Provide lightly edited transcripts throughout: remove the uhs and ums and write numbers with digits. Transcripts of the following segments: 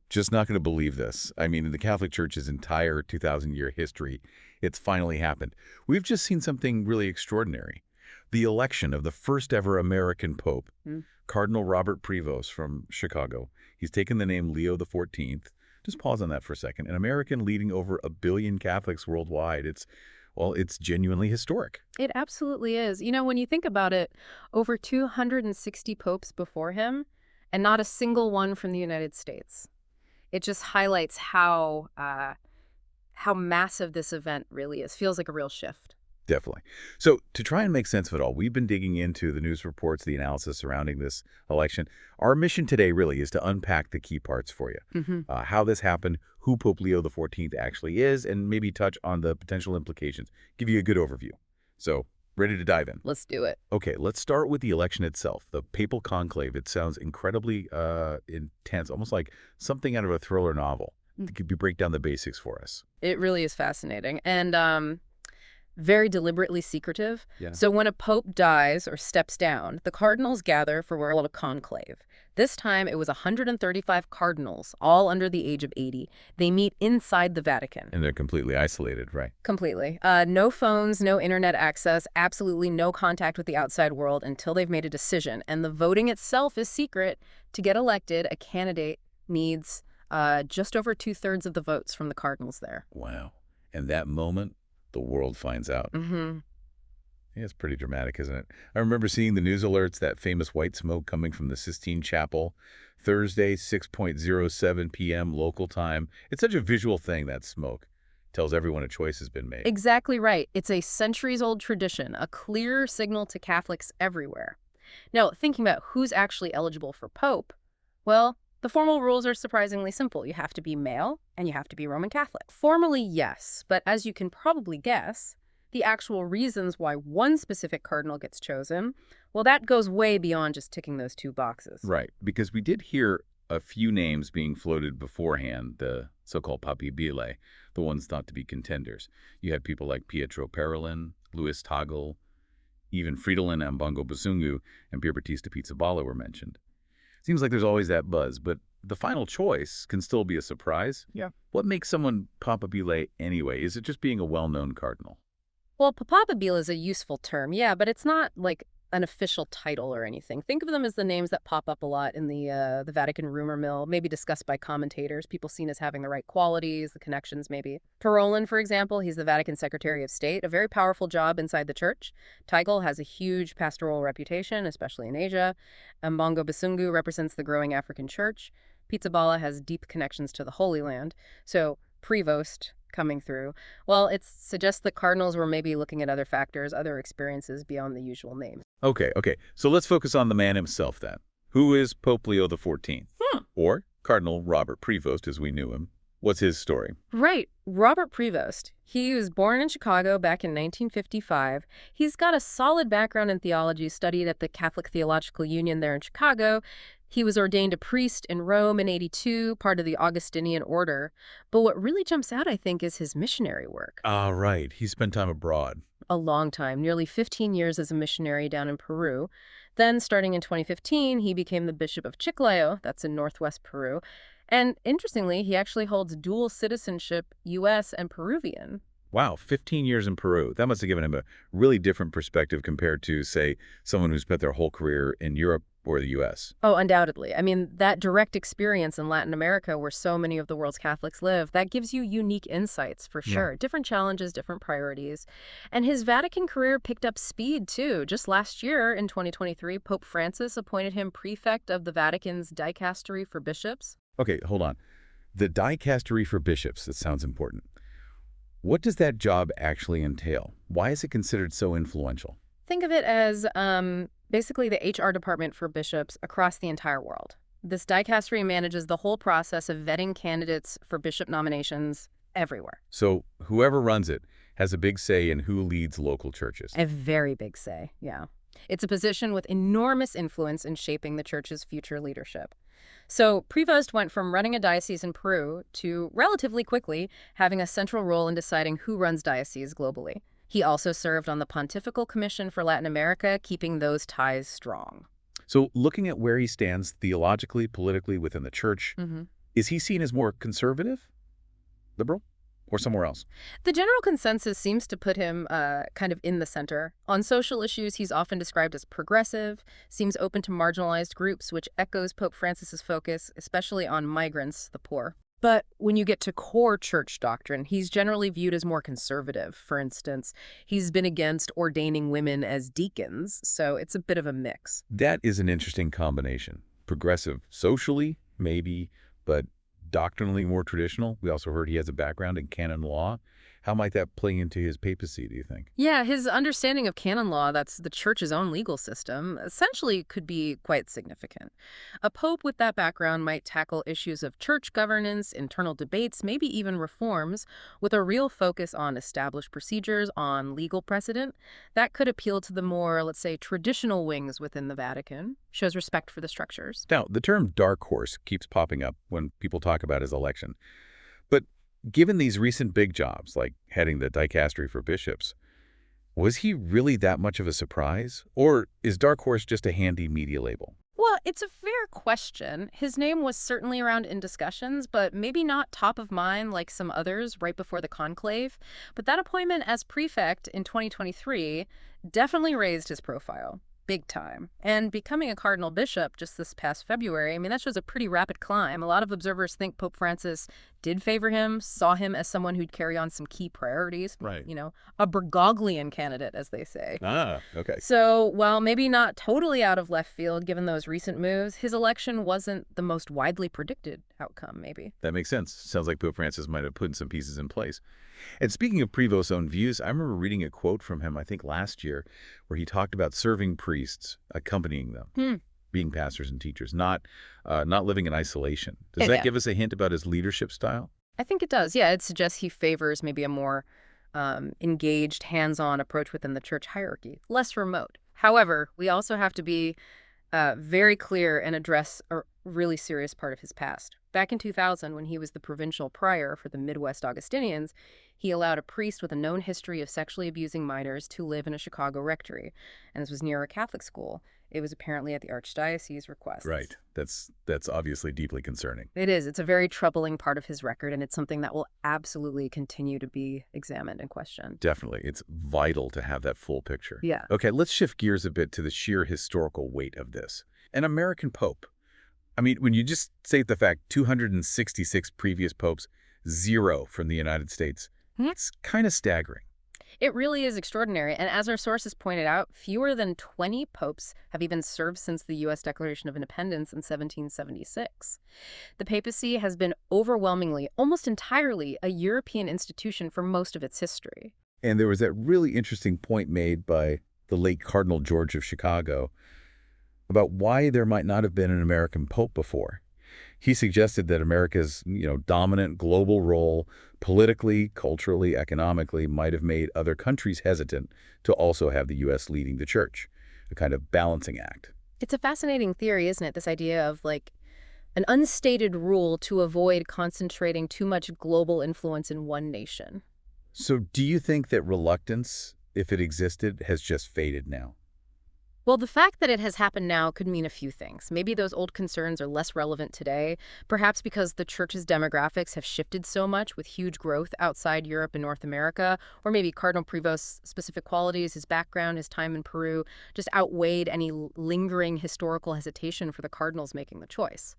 Just not going to believe this. I mean, in the Catholic Church's entire 2,000-year history, it's finally happened. We've just seen something really extraordinary. The election of the first ever American Pope, Cardinal Robert Prevost from Chicago. He's taken the name Leo XIV. Just pause on that for a second. An American leading over 1 billion Catholics worldwide. It's genuinely historic. It absolutely is. You know, when you think about it, over 260 popes before him, and not a single one from the United States. It just highlights how massive this event really is. Feels like a real shift. Definitely. So to try and make sense of it all, we've been digging into the news reports, the analysis surrounding this election. Our mission today really is to unpack the key parts for you. How this happened, who Pope Leo XIV actually is, and maybe touch on the potential implications. Give you a good overview. So ready to dive in? Let's do it. Okay, let's start with the election itself. The papal conclave. It sounds incredibly intense, almost like something out of a thriller novel. Could you break down the basics for us? It really is fascinating. And very deliberately secretive. Yeah. So when a pope dies or steps down, the cardinals gather for what called a conclave. This time it was 135 cardinals, all under the age of 80. They meet inside the Vatican. And they're completely isolated, right? Completely. No phones, no internet access, absolutely no contact with the outside world until they've made a decision. And the voting itself is secret. To get elected, a candidate needs just over 2/3 of the votes from the cardinals there. Wow. And that moment, the world finds out. Yeah, it's pretty dramatic, isn't it? I remember seeing the news alerts, that famous white smoke coming from the Sistine Chapel, Thursday, 6:07 p.m. local time. It's such a visual thing, that smoke. Tells everyone a choice has been made. Exactly right. It's a centuries-old tradition, a clear signal to Catholics everywhere. Now, thinking about who's actually eligible for Pope, well, the formal rules are surprisingly simple. You have to be male and you have to be Roman Catholic. Formally, yes, but as you can probably guess, the actual reasons why one specific cardinal gets chosen, well, that goes way beyond just ticking those two boxes. Right, because we did hear a few names being floated beforehand, the so-called Papal, the ones thought to be contenders. You had people like Pietro Parolin, Louis Tagle, even Fridolin Ambongo Basungu, and Pierbattista Pizzaballa were mentioned. Seems like there's always that buzz, but the final choice can still be a surprise. Yeah. What makes someone papabile anyway? Is it just being a well-known cardinal? Well, papabile is a useful term, yeah, but it's not like an official title or anything. Think of them as the names that pop up a lot in the Vatican rumor mill, maybe discussed by commentators, people seen as having the right qualities, the connections maybe. Parolin, for example, he's the Vatican Secretary of State, a very powerful job inside the church. Tagle has a huge pastoral reputation, especially in Asia. Mbongo Basungu represents the growing African church. Pizzaballa has deep connections to the Holy Land. So Prevost coming through. Well, it suggests that cardinals were maybe looking at other factors, other experiences beyond the usual names. Okay. So let's focus on the man himself then. Who is Pope Leo XIV? Or Cardinal Robert Prevost as we knew him. What's his story? Right. Robert Prevost. He was born in Chicago back in 1955. He's got a solid background in theology, studied at the Catholic Theological Union there in Chicago. He was ordained a priest in Rome in '82, part of the Augustinian order. But what really jumps out, I think, is his missionary work. Ah, right. He spent time abroad. A long time, nearly 15 years as a missionary down in Peru. Then, starting in 2015, he became the Bishop of Chiclayo, that's in northwest Peru. And interestingly, he actually holds dual citizenship, U.S. and Peruvian. Wow, 15 years in Peru. That must have given him a really different perspective compared to, say, someone who spent their whole career in Europe or the U.S. Oh, undoubtedly. I mean, that direct experience in Latin America, where so many of the world's Catholics live, that gives you unique insights, for sure. Yeah. Different challenges, different priorities. And his Vatican career picked up speed, too. Just last year, in 2023, Pope Francis appointed him prefect of the Vatican's dicastery for bishops. Okay, hold on. The dicastery for bishops, that sounds important. What does that job actually entail? Why is it considered so influential? Think of it as basically the HR department for bishops across the entire world. This dicastery manages the whole process of vetting candidates for bishop nominations everywhere. So whoever runs it has a big say in who leads local churches. A very big say, yeah. It's a position with enormous influence in shaping the church's future leadership. So Prevost went from running a diocese in Peru to, relatively quickly, having a central role in deciding who runs dioceses globally. He also served on the Pontifical Commission for Latin America, keeping those ties strong. So looking at where he stands theologically, politically within the church, Is he seen as more conservative, liberal, or somewhere else? The general consensus seems to put him kind of in the center. On social issues, he's often described as progressive, seems open to marginalized groups, which echoes Pope Francis's focus, especially on migrants, the poor. But when you get to core church doctrine, he's generally viewed as more conservative. For instance, he's been against ordaining women as deacons, so it's a bit of a mix. That is an interesting combination. Progressive socially, maybe, but doctrinally more traditional. We also heard he has a background in canon law. How might that play into his papacy, do you think? Yeah, his understanding of canon law, that's the church's own legal system, essentially could be quite significant. A pope with that background might tackle issues of church governance, internal debates, maybe even reforms, with a real focus on established procedures, on legal precedent. That could appeal to the more, let's say, traditional wings within the Vatican, shows respect for the structures. Now, the term dark horse keeps popping up when people talk about his election. But given these recent big jobs, like heading the dicastery for bishops, was he really that much of a surprise? Or is dark horse just a handy media label? Well, it's a fair question. His name was certainly around in discussions, but maybe not top of mind like some others right before the conclave. But that appointment as prefect in 2023 definitely raised his profile. Big time. And becoming a cardinal bishop just this past February, I mean, that shows a pretty rapid climb. A lot of observers think Pope Francis did favor him, saw him as someone who'd carry on some key priorities. Right. You know, a Bergoglian candidate, as they say. Ah, okay. So, while maybe not totally out of left field given those recent moves, his election wasn't the most widely predicted outcome, maybe. That makes sense. Sounds like Pope Francis might have put some pieces in place. And speaking of Prevost's own views, I remember reading a quote from him, I think last year, where he talked about serving priests, accompanying them, being pastors and teachers, not living in isolation. Does that give us a hint about his leadership style? I think it does. Yeah, it suggests he favors maybe a more engaged, hands-on approach within the church hierarchy, less remote. However, we also have to be very clear and address a really serious part of his past. Back in 2000, when he was the provincial prior for the Midwest Augustinians, he allowed a priest with a known history of sexually abusing minors to live in a Chicago rectory. And this was near a Catholic school. It was apparently at the archdiocese's request. Right. That's obviously deeply concerning. It is. It's a very troubling part of his record, and it's something that will absolutely continue to be examined and questioned. Definitely. It's vital to have that full picture. Yeah. Okay, let's shift gears a bit to the sheer historical weight of this. An American pope. I mean, when you just say the fact 266 previous popes, 0 from the United States, it's kind of staggering. It really is extraordinary, and as our sources pointed out, fewer than 20 popes have even served since the U.S. Declaration of Independence in 1776. The papacy has been overwhelmingly, almost entirely, a European institution for most of its history. And there was that really interesting point made by the late Cardinal George of Chicago about why there might not have been an American pope before. He suggested that America's, dominant global role politically, culturally, economically might have made other countries hesitant to also have the U.S. leading the church, a kind of balancing act. It's a fascinating theory, isn't it? This idea of like an unstated rule to avoid concentrating too much global influence in one nation. So do you think that reluctance, if it existed, has just faded now? Well, the fact that it has happened now could mean a few things. Maybe those old concerns are less relevant today, perhaps because the church's demographics have shifted so much with huge growth outside Europe and North America, or maybe Cardinal Prevost's specific qualities, his background, his time in Peru, just outweighed any lingering historical hesitation for the cardinals making the choice.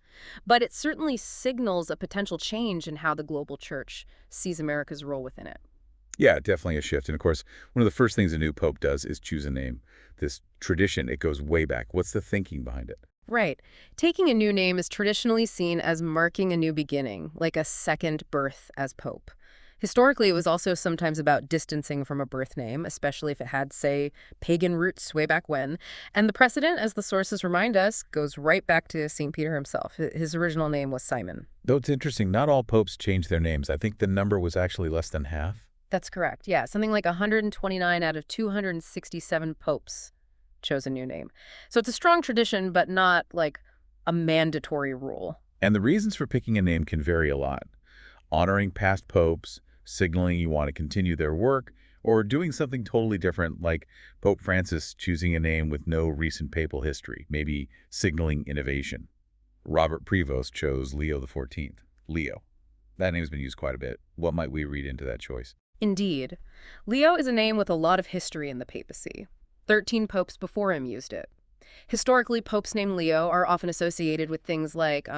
But it certainly signals a potential change in how the global church sees America's role within it. Yeah, definitely a shift. And of course, one of the first things a new pope does is choose a name. This tradition, it goes way back. What's the thinking behind it? Right. Taking a new name is traditionally seen as marking a new beginning, like a second birth as pope. Historically, it was also sometimes about distancing from a birth name, especially if it had, say, pagan roots way back when. And the precedent, as the sources remind us, goes right back to St. Peter himself. His original name was Simon. Though it's interesting, not all popes changed their names. I think the number was actually less than half. That's correct. Yeah, something like 129 out of 267 popes chose a new name. So it's a strong tradition, but not like a mandatory rule. And the reasons for picking a name can vary a lot. Honoring past popes, signaling you want to continue their work, or doing something totally different like Pope Francis choosing a name with no recent papal history, maybe signaling innovation. Robert Prevost chose Leo XIV. Leo. That name's been used quite a bit. What might we read into that choice? Indeed. Leo is a name with a lot of history in the papacy. 13 popes before him used it. Historically, popes named Leo are often associated with things like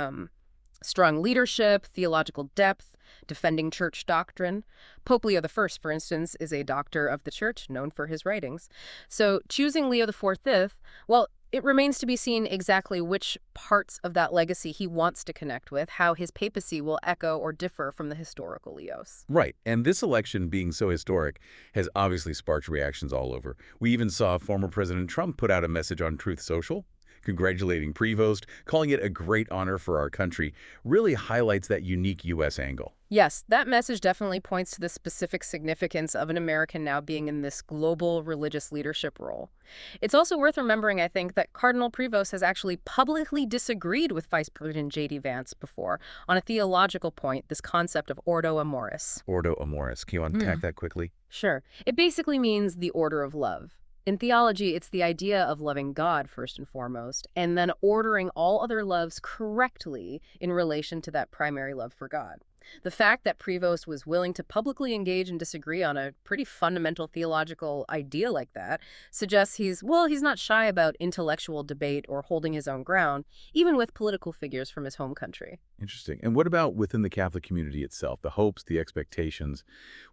strong leadership, theological depth, defending church doctrine. Pope Leo I, for instance, is a doctor of the church, known for his writings. So choosing Leo IV, well, it remains to be seen exactly which parts of that legacy he wants to connect with, how his papacy will echo or differ from the historical Leos. Right, and this election being so historic has obviously sparked reactions all over. We even saw former President Trump put out a message on Truth Social, congratulating Prevost, calling it a great honor for our country, really highlights that unique U.S. angle. Yes, that message definitely points to the specific significance of an American now being in this global religious leadership role. It's also worth remembering, I think, that Cardinal Prevost has actually publicly disagreed with Vice President J.D. Vance before on a theological point, this concept of Ordo Amoris. Ordo Amoris. Can you unpack that quickly? Sure. It basically means the order of love. In theology, it's the idea of loving God first and foremost, and then ordering all other loves correctly in relation to that primary love for God. The fact that Prevost was willing to publicly engage and disagree on a pretty fundamental theological idea like that suggests he's not shy about intellectual debate or holding his own ground, even with political figures from his home country. Interesting. And what about within the Catholic community itself, the hopes, the expectations?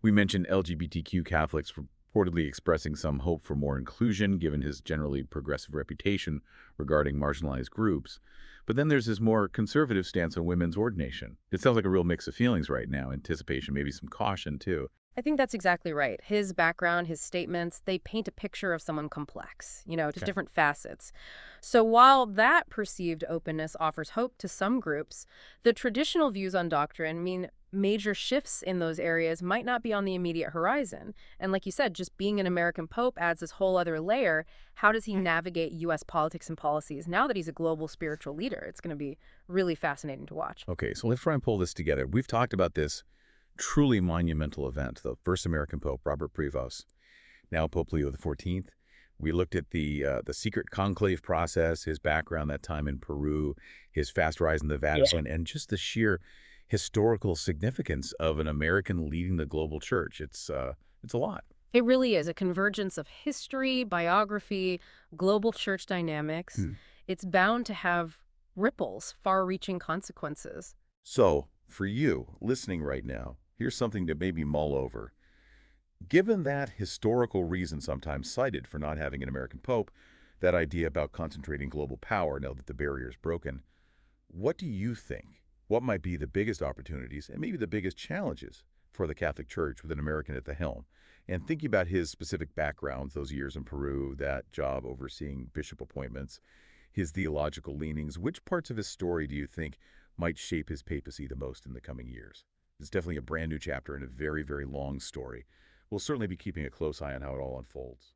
We mentioned LGBTQ Catholics reportedly expressing some hope for more inclusion, given his generally progressive reputation regarding marginalized groups. But then there's this more conservative stance on women's ordination. It sounds like a real mix of feelings right now, anticipation, maybe some caution too. I think that's exactly right. His background, his statements, they paint a picture of someone complex, just different facets. So while that perceived openness offers hope to some groups, the traditional views on doctrine mean major shifts in those areas might not be on the immediate horizon. And like you said, just being an American pope adds this whole other layer. How does he navigate U.S. politics and policies now that he's a global spiritual leader? It's going to be really fascinating to watch. Okay, so let's try and pull this together. We've talked about this truly monumental event, the first American Pope, Robert Prevost, now Pope Leo XIV. We looked at the secret conclave process, his background that time in Peru, his fast rise in the Vatican, and just the sheer historical significance of an American leading the global church. It's a lot. It really is a convergence of history, biography, global church dynamics. It's bound to have ripples, far-reaching consequences. So, for you, listening right now, here's something to maybe mull over. Given that historical reason sometimes cited for not having an American pope, that idea about concentrating global power now that the barrier is broken, what do you think? What might be the biggest opportunities and maybe the biggest challenges for the Catholic Church with an American at the helm? And thinking about his specific background, those years in Peru, that job overseeing bishop appointments, his theological leanings, which parts of his story do you think might shape his papacy the most in the coming years? It's definitely a brand new chapter in a very, very long story. We'll certainly be keeping a close eye on how it all unfolds.